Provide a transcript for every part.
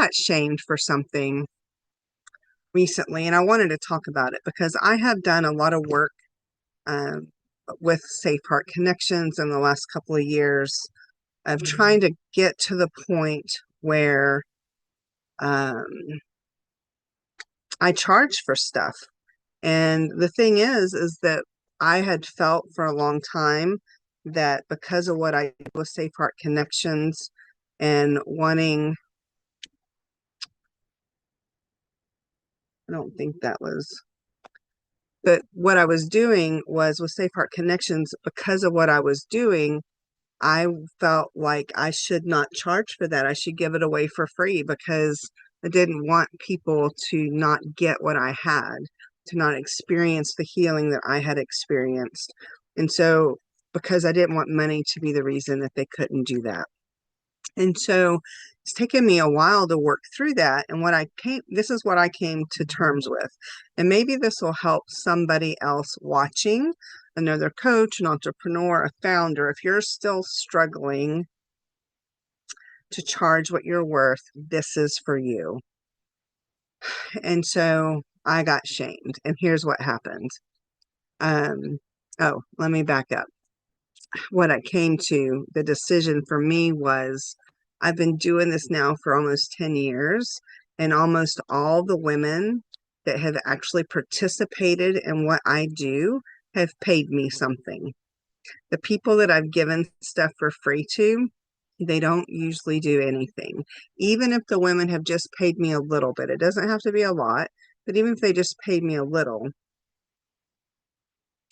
got shamed for something recently, and I wanted to talk about it because I have done a lot of work um, with Safe Heart Connections in the last couple of years of trying to get to the point where um, I charge for stuff. And the thing is that I had felt for a long time that because of what I did with Safe Heart Connections and wanting, I don't think that was, but what I was doing was with Safe Heart Connections, because of what I was doing, I felt like I should not charge for that. I should give it away for free because I didn't want people to not get what I had, to not experience the healing that I had experienced. And so, because I didn't want money to be the reason that they couldn't do that. And so it's taken me a while to work through that. And this is what I came to terms with. And maybe this will help somebody else watching, another coach, an entrepreneur, a founder. If you're still struggling to charge what you're worth, this is for you. And so I got shamed. And here's what happened. Let me back up. What I came to, the decision for me was I've been doing this now for almost 10 years, and almost all the women that have actually participated in what I do have paid me something. The people that I've given stuff for free to, they don't usually do anything. Even if the women have just paid me a little bit, it doesn't have to be a lot, but even if they just paid me a little,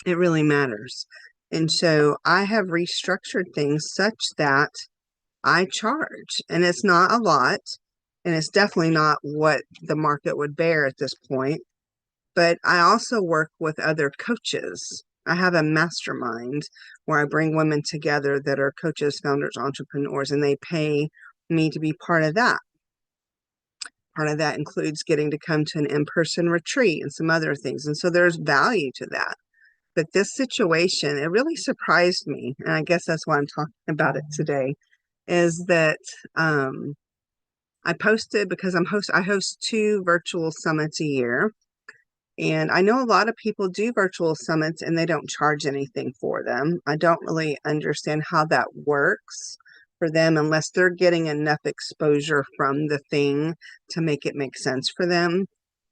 it really matters. And so I have restructured things such that I charge, and it's not a lot, and it's definitely not what the market would bear at this point. But I also work with other coaches. I have a mastermind where I bring women together that are coaches, founders, entrepreneurs, and they pay me to be part of that. Part of that includes getting to come to an in-person retreat and some other things. And so there's value to that. But this situation, it really surprised me. And I guess that's why I'm talking about it today, is that I posted because I host 2 virtual summits a year. And I know a lot of people do virtual summits and they don't charge anything for them. I don't really understand how that works for them unless they're getting enough exposure from the thing to make it make sense for them.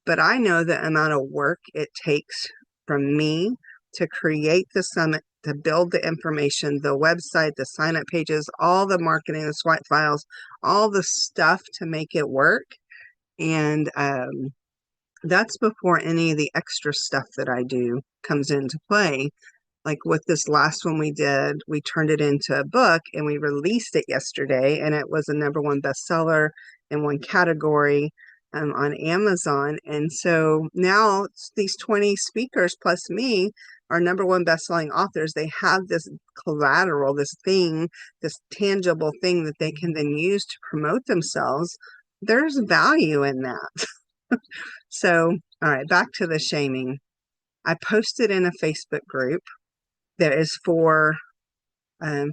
But I know the amount of work it takes from me to create the summit, to build the information, the website, the sign up pages, all the marketing, the swipe files, all the stuff to make it work. And that's before any of the extra stuff that I do comes into play. Like with this last one we did, we turned it into a book and we released it yesterday, and it was a #1 bestseller in one category on Amazon. And so now these 20 speakers plus me are #1 bestselling authors. They have this collateral, this thing, this tangible thing that they can then use to promote themselves. There's value in that. So, all right, back to the shaming. I posted in a Facebook group that is for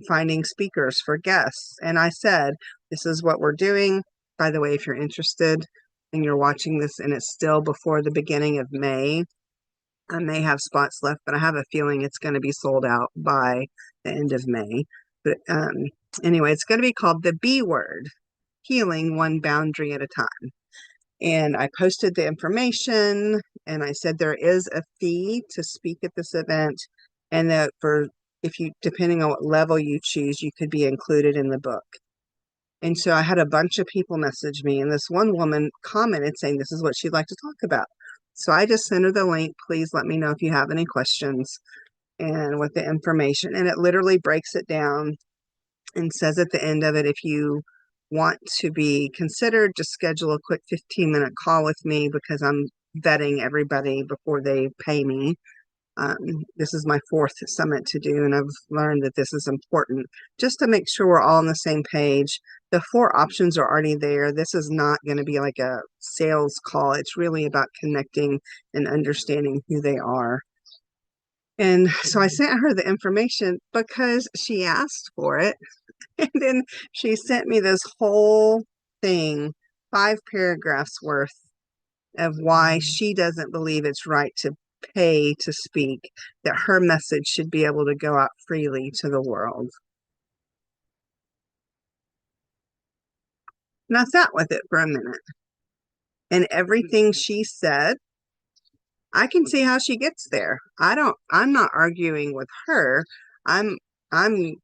finding speakers for guests. And I said, this is what we're doing. By the way, if you're interested and you're watching this and it's still before the beginning of May, I may have spots left, but I have a feeling it's going to be sold out by the end of May. But anyway, it's going to be called the B Word, Healing One Boundary at a Time. And I posted the information and I said there is a fee to speak at this event, and that if you, depending on what level you choose, you could be included in the book. And so I had a bunch of people message me, and this one woman commented saying this is what she'd like to talk about. So I just sent her the link. Please let me know if you have any questions, and with the information. And it literally breaks it down and says at the end of it, if you want to be considered, just schedule a quick 15-minute call with me because I'm vetting everybody before they pay me. This is my 4th summit to do, and I've learned that this is important just to make sure we're all on the same page. The 4 options are already there. This is not going to be like a sales call. It's really about connecting and understanding who they are. And so I sent her the information because she asked for it. And then she sent me this whole thing 5 paragraphs worth of why she doesn't believe it's right to pay to speak, that her message should be able to go out freely to the world. And I sat with it for a minute. And everything she said, I can see how she gets there. I'm not arguing with her. I'm, I'm,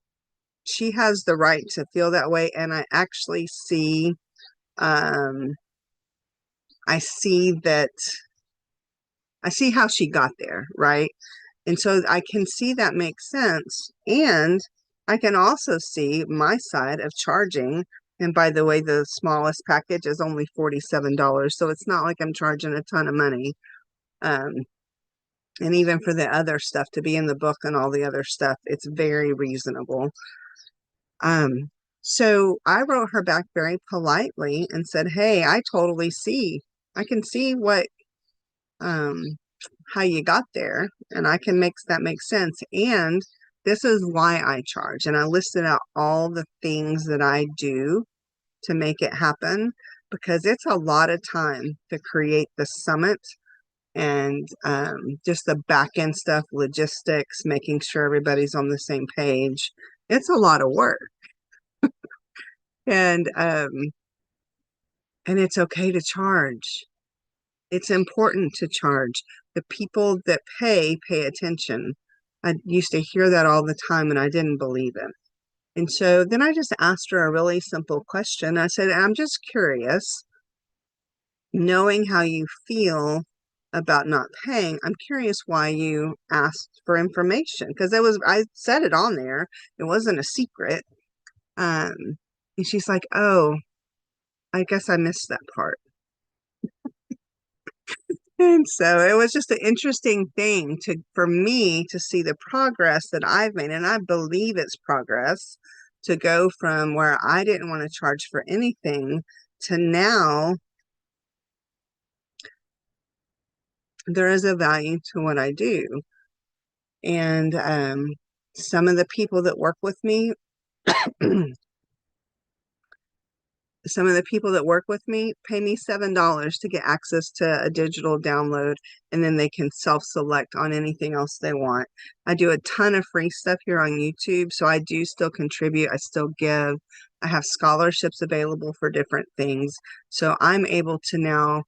she has the right to feel that way. And I actually see, um, I see that, I see how she got there, right? And so I can see that makes sense. And I can also see my side of charging. And by the way, the smallest package is only $47. So it's not like I'm charging a ton of money. Um, and even for the other stuff to be in the book and all the other stuff, it's very reasonable. Um, so I wrote her back very politely and said, hey, I totally see. I can see what um how you got there, and I can make that make sense. And this is why I charge. And I listed out all the things that I do to make it happen, because it's a lot of time to create the summit and just the back end stuff, logistics, making sure everybody's on the same page. It's a lot of work. And it's okay to charge. It's important to charge. The people that pay attention. I used to hear that all the time and I didn't believe it. And so then I just asked her a really simple question. I said, I'm just curious, knowing how you feel about not paying, I'm curious why you asked for information, because I said it on there. It wasn't a secret. Um, and she's like, oh, I guess I missed that part. And so it was just an interesting thing for me to see the progress that I've made, and I believe it's progress, to go from where I didn't want to charge for anything to now there is a value to what I do. And some of the people that work with me some of the people that work with me pay me $7 to get access to a digital download, and then they can self-select on anything else they want. I do a ton of free stuff here on YouTube, so I do still contribute. I still give. I have scholarships available for different things. So I'm able to now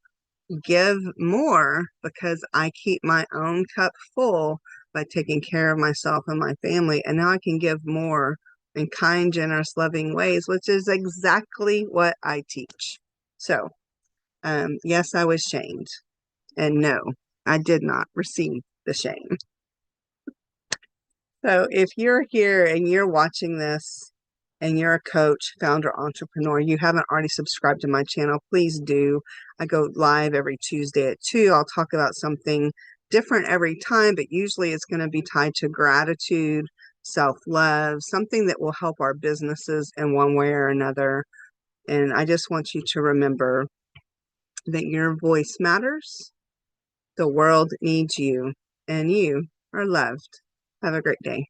give more because I keep my own cup full by taking care of myself and my family. And now I can give more in kind, generous, loving ways, which is exactly what I teach. So, yes, I was shamed. And no, I did not receive the shame. So if you're here and you're watching this and you're a coach, founder, entrepreneur, you haven't already subscribed to my channel, please do. I go live every Tuesday at 2. I'll talk about something different every time, but usually it's going to be tied to gratitude, self-love, something that will help our businesses in one way or another. And I just want you to remember that your voice matters. The world needs you, and you are loved. Have a great day.